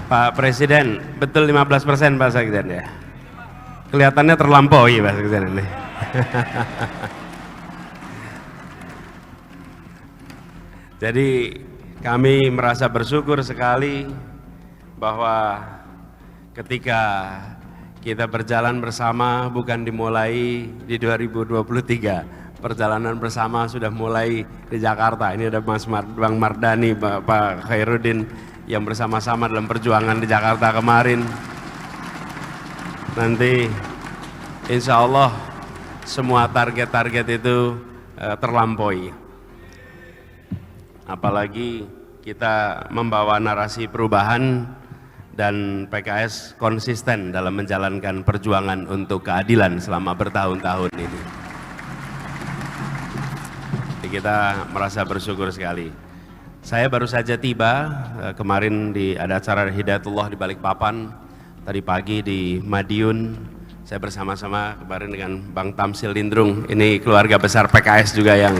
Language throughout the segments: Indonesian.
Pak Presiden, betul 15% Pak Sekjen ya? Kelihatannya terlampaui Pak Sekjen ini. Jadi kami merasa bersyukur sekali bahwa ketika kita berjalan bersama bukan dimulai di 2023, perjalanan bersama sudah mulai di Jakarta. Ini ada Bang Mardani, Pak Khairuddin yang bersama-sama dalam perjuangan di Jakarta kemarin. Nanti insya Allah semua target-target itu terlampaui. Apalagi kita membawa narasi perubahan dan PKS konsisten dalam menjalankan perjuangan untuk keadilan selama bertahun-tahun ini. Jadi kita merasa bersyukur sekali. Saya baru saja tiba kemarin ada acara Hidayatullah di Balikpapan, tadi pagi di Madiun. Saya bersama-sama kemarin dengan Bang Tamsil Lindrung, ini keluarga besar PKS juga yang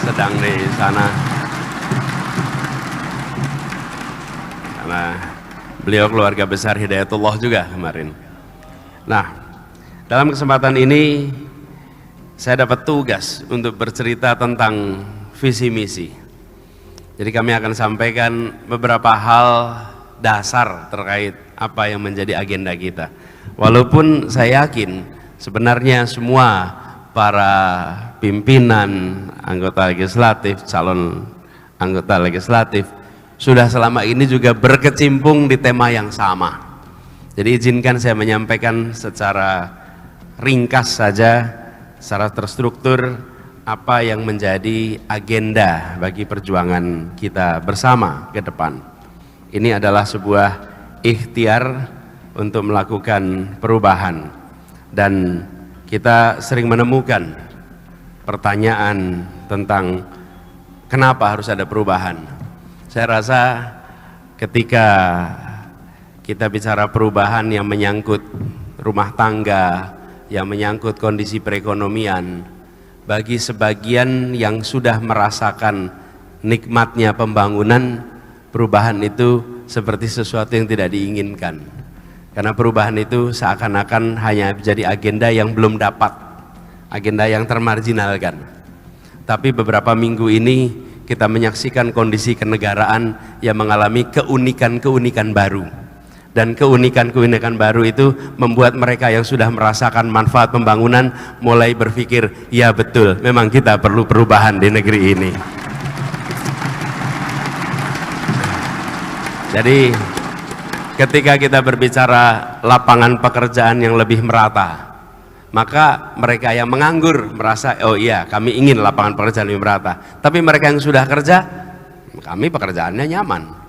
sedang di sana. Karena beliau keluarga besar Hidayatullah juga kemarin. Nah, dalam kesempatan ini saya dapat tugas untuk bercerita tentang visi misi. Jadi kami akan sampaikan beberapa hal dasar terkait apa yang menjadi agenda kita. Walaupun saya yakin sebenarnya semua para pimpinan, anggota legislatif, calon anggota legislatif sudah selama ini juga berkecimpung di tema yang sama. Jadi izinkan saya menyampaikan secara ringkas saja, secara terstruktur apa yang menjadi agenda bagi perjuangan kita bersama ke depan. Ini adalah sebuah ikhtiar untuk melakukan perubahan, dan kita sering menemukan pertanyaan tentang kenapa harus ada perubahan. Saya rasa ketika kita bicara perubahan yang menyangkut rumah tangga, yang menyangkut kondisi perekonomian, bagi sebagian yang sudah merasakan nikmatnya pembangunan, perubahan itu seperti sesuatu yang tidak diinginkan. Karena perubahan itu seakan-akan hanya menjadi agenda yang belum dapat, agenda yang termarginalkan. Tapi beberapa minggu ini kita menyaksikan kondisi kenegaraan yang mengalami keunikan-keunikan baru. Dan keunikan-keunikan baru itu membuat mereka yang sudah merasakan manfaat pembangunan mulai berpikir, ya betul, memang kita perlu perubahan di negeri ini. Jadi ketika kita berbicara lapangan pekerjaan yang lebih merata, maka mereka yang menganggur merasa, oh iya kami ingin lapangan pekerjaan lebih merata. Tapi mereka yang sudah kerja, kami pekerjaannya nyaman.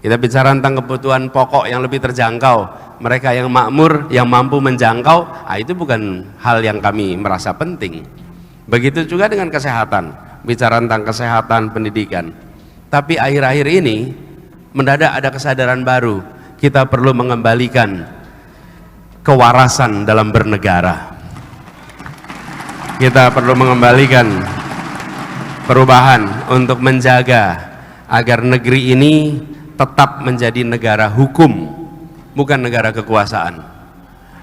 Kita bicara tentang kebutuhan pokok yang lebih terjangkau, mereka yang makmur, yang mampu menjangkau, itu bukan hal yang kami merasa penting. Begitu juga dengan kesehatan, bicara tentang kesehatan, pendidikan. Tapi akhir-akhir ini mendadak ada kesadaran baru, kita perlu mengembalikan kewarasan dalam bernegara. Kita perlu mengembalikan perubahan untuk menjaga agar negeri ini tetap menjadi negara hukum, bukan negara kekuasaan.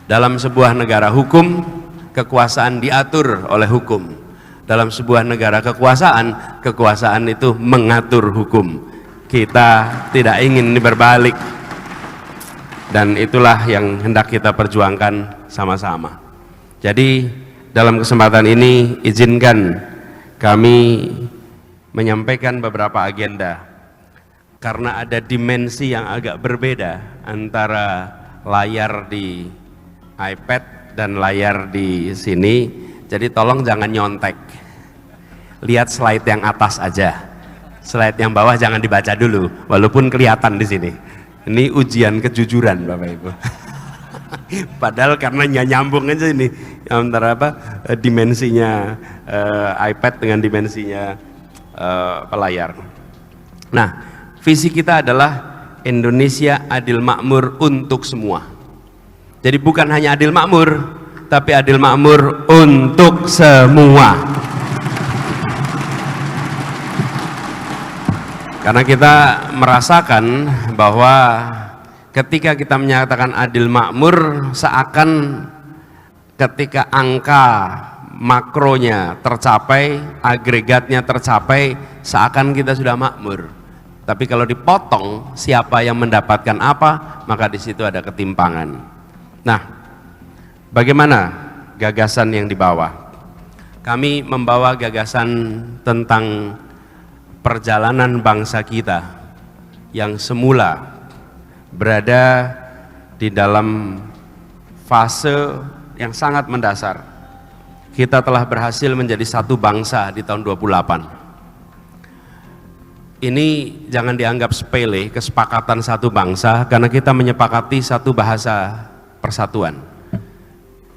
Dalam sebuah negara hukum, kekuasaan diatur oleh hukum. Dalam sebuah negara kekuasaan, kekuasaan itu mengatur hukum. Kita tidak ingin ini berbalik. Dan itulah yang hendak kita perjuangkan sama-sama. Jadi dalam kesempatan ini izinkan kami menyampaikan beberapa agenda, karena ada dimensi yang agak berbeda antara layar di iPad dan layar di sini. Jadi tolong jangan nyontek, lihat slide yang atas aja, slide yang bawah jangan dibaca dulu walaupun kelihatan di sini. Ini ujian kejujuran Bapak Ibu. Padahal karena nyambung aja ini antara dimensinya iPad dengan dimensinya layar. Nah, visi kita adalah Indonesia adil makmur untuk semua. Jadi bukan hanya adil makmur, tapi adil makmur untuk semua. Karena kita merasakan bahwa ketika kita menyatakan adil makmur, seakan ketika angka makronya tercapai, agregatnya tercapai, seakan kita sudah makmur. Tapi kalau dipotong siapa yang mendapatkan apa, maka di situ ada ketimpangan. Nah, bagaimana gagasan yang dibawa? Kami membawa gagasan tentang perjalanan bangsa kita yang semula berada di dalam fase yang sangat mendasar. Kita telah berhasil menjadi satu bangsa di tahun 28. Ini jangan dianggap sepele, kesepakatan satu bangsa, karena kita menyepakati satu bahasa persatuan.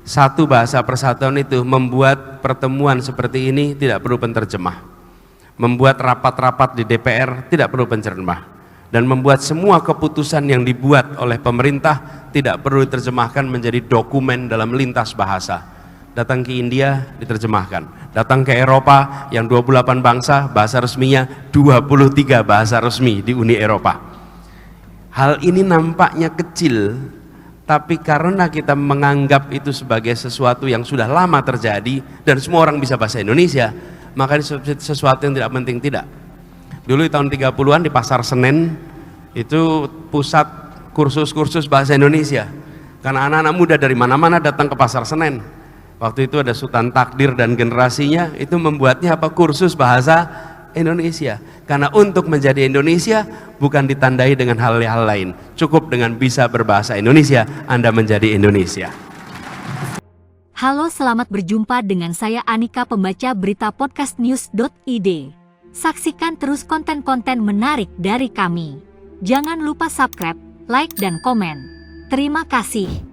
Satu bahasa persatuan itu membuat pertemuan seperti ini tidak perlu penterjemah, membuat rapat-rapat di DPR tidak perlu pencermah, dan membuat semua keputusan yang dibuat oleh pemerintah tidak perlu diterjemahkan menjadi dokumen dalam lintas bahasa. Datang ke India diterjemahkan, datang ke Eropa yang 28 bangsa, bahasa resminya 23 bahasa resmi di Uni Eropa. Hal ini nampaknya kecil, tapi karena kita menganggap itu sebagai sesuatu yang sudah lama terjadi dan semua orang bisa bahasa Indonesia, maka ini sesuatu yang tidak penting. Tidak. Dulu di tahun 30-an di Pasar Senen itu pusat kursus-kursus bahasa Indonesia, karena anak-anak muda dari mana-mana datang ke Pasar Senen. Waktu itu ada Sultan Takdir dan generasinya, itu membuatnya apa? Kursus bahasa Indonesia. Karena untuk menjadi Indonesia bukan ditandai dengan hal-hal lain, cukup dengan bisa berbahasa Indonesia, Anda menjadi Indonesia. Halo, selamat berjumpa dengan saya Anika, pembaca berita podcastnews.id. Saksikan terus konten-konten menarik dari kami. Jangan lupa subscribe, like, dan komen. Terima kasih.